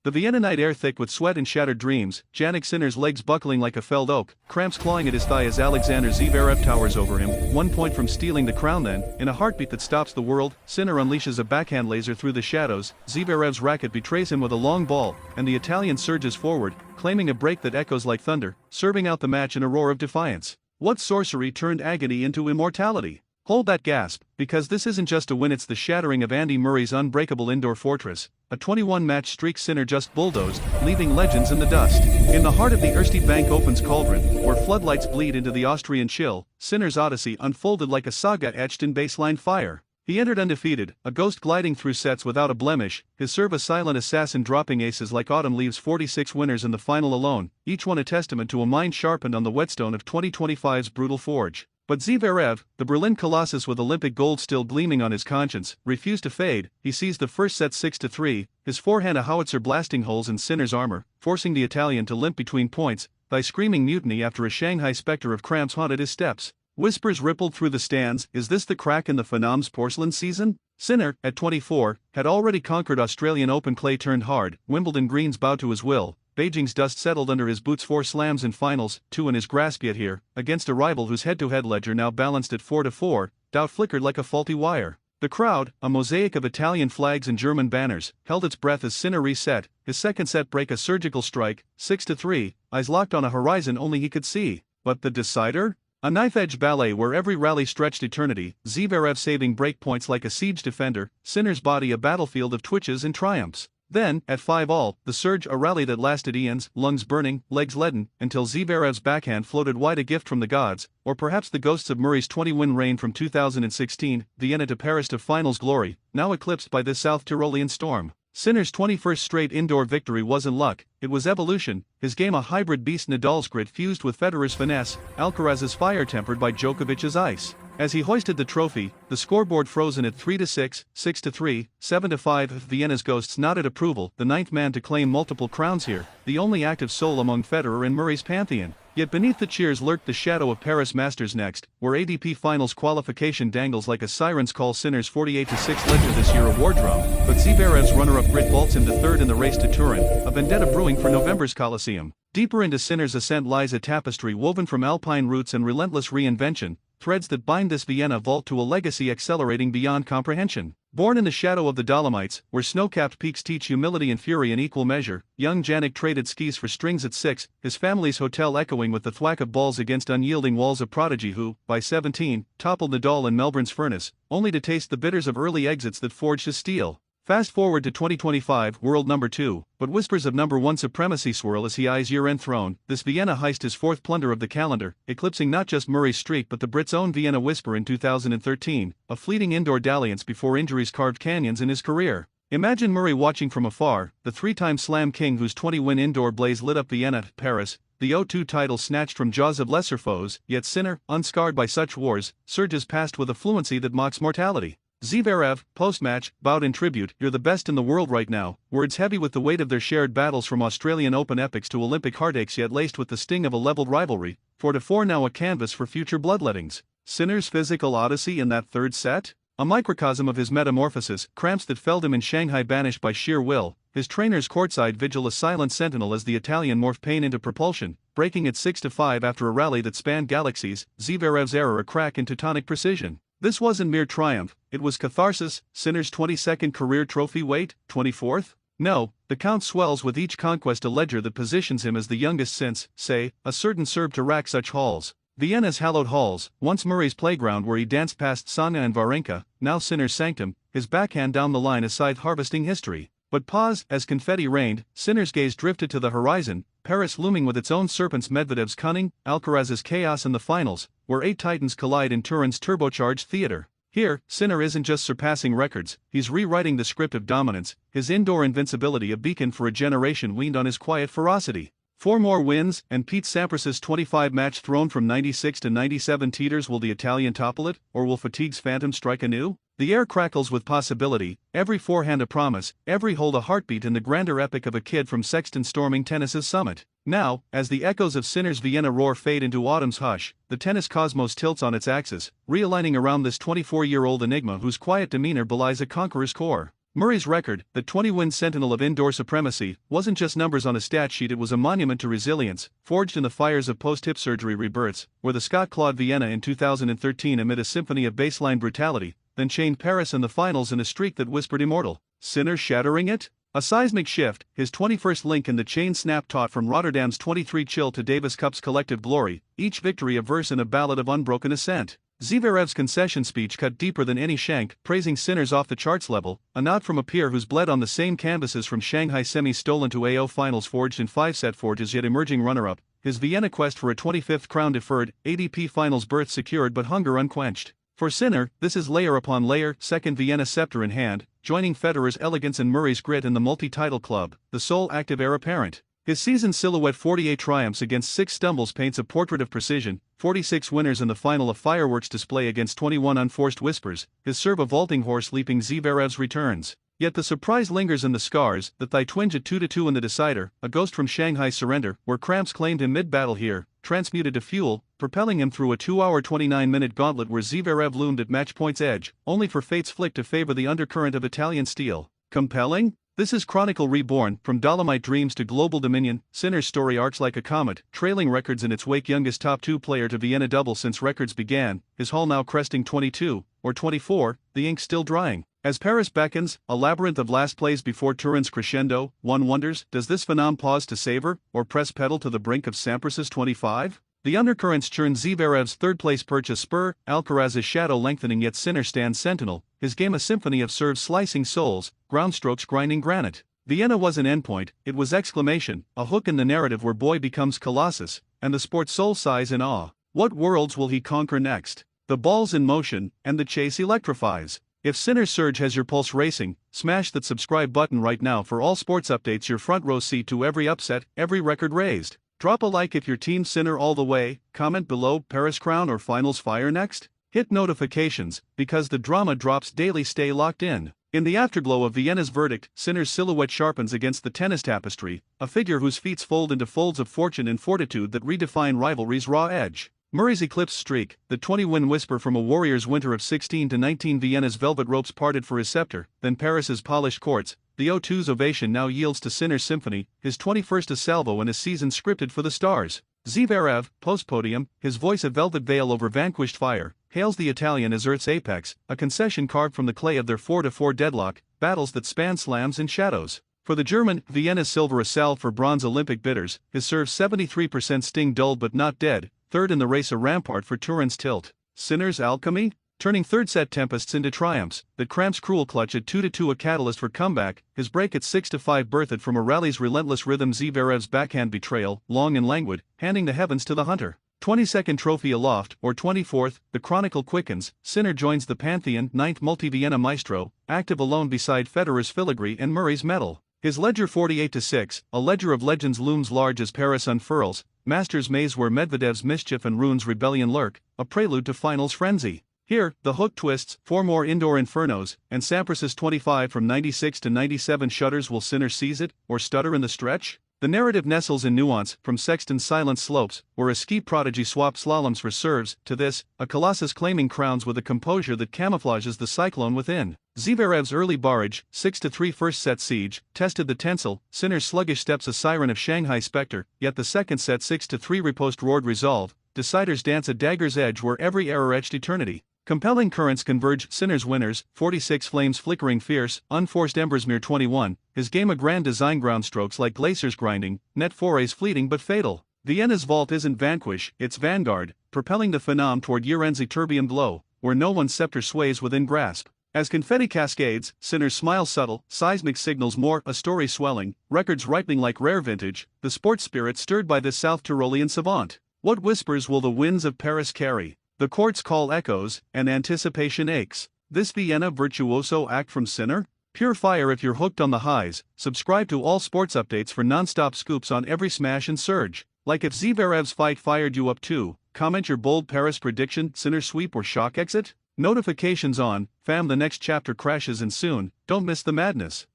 The Vienna night air thick with sweat and shattered dreams, Jannik Sinner's legs buckling like a felled oak, cramps clawing at his thigh as Alexander Zverev towers over him, 1 point from stealing the crown. Then, in a heartbeat that stops the world, Sinner unleashes a backhand laser through the shadows, Zverev's racket betrays him with a long ball, and the Italian surges forward, claiming a break that echoes like thunder, serving out the match in a roar of defiance. What sorcery turned agony into immortality? Hold that gasp, because this isn't just a win, it's the shattering of Andy Murray's unbreakable indoor fortress. A 21-match streak Sinner just bulldozed, leaving legends in the dust. In the heart of the Erste Bank Open's cauldron, where floodlights bleed into the Austrian chill, Sinner's odyssey unfolded like a saga etched in baseline fire. He entered undefeated, a ghost gliding through sets without a blemish, his serve a silent assassin dropping aces like autumn leaves. 46 winners in the final alone, each one a testament to a mind sharpened on the whetstone of 2025's brutal forge. But Zverev, the Berlin Colossus with Olympic gold still gleaming on his conscience, refused to fade. He seized the first set 6-3, his forehand a howitzer blasting holes in Sinner's armor, forcing the Italian to limp between points, by screaming mutiny after a Shanghai specter of cramps haunted his steps. Whispers rippled through the stands, is this the crack in the Phenom's porcelain season? Sinner, at 24, had already conquered Australian Open. Clay turned hard, Wimbledon greens bowed to his will, Beijing's dust settled under his boots. 4 slams in finals, 2 in his grasp. Yet here, against a rival whose head-to-head ledger now balanced at 4-4, doubt flickered like a faulty wire. The crowd, a mosaic of Italian flags and German banners, held its breath as Sinner reset, his second set break a surgical strike, 6-3, eyes locked on a horizon only he could see. But the decider? A knife-edge ballet where every rally stretched eternity, Zverev saving break points like a siege defender, Sinner's body a battlefield of twitches and triumphs. Then, at 5-all, the surge a rally that lasted eons, lungs burning, legs leaden, until Zverev's backhand floated wide, a gift from the gods, or perhaps the ghosts of Murray's 20-win reign from 2016, Vienna to Paris to finals glory, now eclipsed by this South Tyrolean storm. Sinner's 21st straight indoor victory wasn't luck, it was evolution, his game a hybrid beast, Nadal's grit fused with Federer's finesse, Alcaraz's fire tempered by Djokovic's ice. As he hoisted the trophy, the scoreboard frozen at 3-6, 6-3, 7-5. Vienna's ghosts nodded approval, the ninth man to claim multiple crowns here, the only active soul among Federer and Murray's pantheon. Yet beneath the cheers lurked the shadow of Paris Masters next, where ADP Finals qualification dangles like a siren's call. Sinner's 48-6 ledger this year a war drum, but Zverev's runner-up grit vaults him to third in the race to Turin, a vendetta brewing for November's Colosseum. Deeper into Sinner's ascent lies a tapestry woven from alpine roots and relentless reinvention, threads that bind this Vienna vault to a legacy accelerating beyond comprehension. Born in the shadow of the Dolomites, where snow-capped peaks teach humility and fury in equal measure, young Jannik traded skis for strings at 6, his family's hotel echoing with the thwack of balls against unyielding walls. A prodigy who, by 17, toppled Nadal in Melbourne's furnace, only to taste the bitters of early exits that forged his steel. Fast forward to 2025, world number 2, but whispers of number 1 supremacy swirl as he eyes year-end throne. This Vienna heist his 4th plunder of the calendar, eclipsing not just Murray's streak but the Brit's own Vienna whisper in 2013, a fleeting indoor dalliance before injuries carved canyons in his career. Imagine Murray watching from afar, the 3-time slam king whose 20-win indoor blaze lit up Vienna, Paris, the O2 title snatched from jaws of lesser foes, yet Sinner, unscarred by such wars, surges past with a fluency that mocks mortality. Zverev, post-match, bowed in tribute, "You're the best in the world right now," words heavy with the weight of their shared battles from Australian Open epics to Olympic heartaches yet laced with the sting of a leveled rivalry, 4-4 now a canvas for future bloodlettings. Sinner's physical odyssey in that third set? A microcosm of his metamorphosis, cramps that felled him in Shanghai banished by sheer will, his trainer's courtside vigil a silent sentinel as the Italian morphed pain into propulsion, breaking at 6-5 after a rally that spanned galaxies, Zverev's error a crack in Teutonic precision. This wasn't mere triumph, it was catharsis. Sinner's 22nd career trophy weight, 24th? No, the count swells with each conquest, a ledger that positions him as the youngest since, say, a certain serve to rack such halls. Vienna's hallowed halls, once Murray's playground where he danced past Sonia and Wawrinka, now Sinner's sanctum, his backhand down the line a scythe harvesting history. But pause, as confetti rained, Sinner's gaze drifted to the horizon, Paris looming with its own serpents, Medvedev's cunning, Alcaraz's chaos in the finals, where 8 titans collide in Turin's turbocharged theater. Here, Sinner isn't just surpassing records, he's rewriting the script of dominance, his indoor invincibility a beacon for a generation weaned on his quiet ferocity. 4 more wins, and Pete Sampras's 25-match throne from 96 to 97 teeters. Will the Italian topple it, or will fatigue's phantom strike anew? The air crackles with possibility, every forehand a promise, every hold a heartbeat in the grander epic of a kid from Sexton storming tennis's summit. Now, as the echoes of Sinner's Vienna roar fade into autumn's hush, the tennis cosmos tilts on its axis, realigning around this 24-year-old enigma whose quiet demeanor belies a conqueror's core. Murray's record, the 20-win sentinel of indoor supremacy, wasn't just numbers on a stat sheet, it was a monument to resilience, forged in the fires of post-hip surgery rebirths, where the Scot clawed Vienna in 2013 amid a symphony of baseline brutality, then chained Paris in the finals in a streak that whispered immortal. Sinner shattering it? A seismic shift, his 21st link in the chain snap taut from Rotterdam's 23 chill to Davis Cup's collective glory, each victory a verse in a ballad of unbroken ascent. Zverev's concession speech cut deeper than any shank, praising Sinner's off-the-charts level, a nod from a peer who's bled on the same canvases from Shanghai semis stolen to AO finals forged in 5-set forges yet emerging runner-up, his Vienna quest for a 25th crown deferred, ADP finals berth secured but hunger unquenched. For Sinner, this is layer upon layer, second Vienna scepter in hand, joining Federer's elegance and Murray's grit in the multi-title club, the sole active heir apparent. His season silhouette 48 triumphs against 6 stumbles paints a portrait of precision, 46 winners in the final a fireworks display against 21 unforced whispers, his serve a vaulting horse leaping Zverev's returns. Yet the surprise lingers in the scars, the thigh twinge at 2-2 in the decider, a ghost from Shanghai's surrender, where cramps claimed him mid-battle here, transmuted to fuel, propelling him through a 2-hour 29-minute gauntlet where Zverev loomed at match point's edge, only for fate's flick to favor the undercurrent of Italian steel. Compelling? This is Chronicle reborn, from Dolomite dreams to global dominion. Sinner's story arcs like a comet, trailing records in its wake, youngest top 2 player to Vienna double since records began, his haul now cresting 22, or 24, the ink still drying. As Paris beckons, a labyrinth of last plays before Turin's crescendo, one wonders, does this phenom pause to savor, or press pedal to the brink of Sampras's 25? The undercurrents churn Zverev's third-place perch a spur, Alcaraz's shadow lengthening yet Sinner stands sentinel, his game a symphony of serves slicing souls, groundstrokes grinding granite. Vienna was an endpoint, it was exclamation, a hook in the narrative where boy becomes colossus, and the sport's soul sighs in awe. What worlds will he conquer next? The ball's in motion, and the chase electrifies. If Sinner's surge has your pulse racing, smash that subscribe button right now for all sports updates, your front row seat to every upset, every record raised. Drop a like if your team Sinner all the way, comment below Paris crown or finals fire next. Hit notifications, because the drama drops daily. Stay locked in. In the afterglow of Vienna's verdict, Sinner's silhouette sharpens against the tennis tapestry, a figure whose feats fold into folds of fortune and fortitude that redefine rivalry's raw edge. Murray's eclipse streak, the 20-win whisper from a warrior's winter of 16 to 19, Vienna's velvet ropes parted for his scepter, then Paris's polished courts. The O2's ovation now yields to Sinner's symphony, his 21st a salvo and a season scripted for the stars. Zverev, post-podium, his voice a velvet veil over vanquished fire, hails the Italian as Earth's apex, a concession carved from the clay of their 4-4 deadlock, battles that span slams and shadows. For the German, Vienna's silver a salve for bronze Olympic bidders, his serve 73% sting dulled but not dead, third in the race a rampart for Turin's tilt. Sinner's alchemy? Turning third-set tempests into triumphs, that cramps cruel clutch at 2-2 a catalyst for comeback, his break at 6-5 birthed from a rally's relentless rhythm, Zverev's backhand betrayal, long and languid, handing the heavens to the hunter. 22nd trophy aloft, or 24th, the chronicle quickens, Sinner joins the pantheon, 9th multi-Vienna maestro, active alone beside Federer's filigree and Murray's medal. His ledger 48-6, a ledger of legends looms large as Paris unfurls, Masters maze where Medvedev's mischief and Rune's rebellion lurk, a prelude to finals frenzy. Here, the hook twists, 4 more indoor infernos, and Sampras's 25 from 96 to 97 shudders. Will Sinner seize it, or stutter in the stretch? The narrative nestles in nuance, from Sexton's silent slopes, where a ski prodigy swapped slaloms for serves, to this, a colossus claiming crowns with a composure that camouflages the cyclone within. Zverev's early barrage, 6-3 first-set siege, tested the tensile, Sinner's sluggish steps a siren of Shanghai spectre, yet the second set 6-3 riposte roared resolve, deciders dance a dagger's edge where every error etched eternity. Compelling currents converge, Sinner's winners, 46 flames flickering fierce, unforced embers mere 21, his game a grand design ground strokes like glaciers grinding, net forays fleeting but fatal. Vienna's vault isn't vanquish, it's vanguard, propelling the phenom toward year-end's ytterbium glow, where no one's scepter sways within grasp. As confetti cascades, Sinner's smile subtle, seismic signals more, a story swelling, records ripening like rare vintage, the sports spirit stirred by this South Tyrolean savant. What whispers will the winds of Paris carry? The courts call echoes, and anticipation aches. This Vienna virtuoso act from Sinner? Pure fire. If you're hooked on the highs, subscribe to all sports updates for non-stop scoops on every smash and surge. Like if Zverev's fight fired you up too, comment your bold Paris prediction, Sinner sweep or shock exit? Notifications on, fam, the next chapter crashes and soon, don't miss the madness.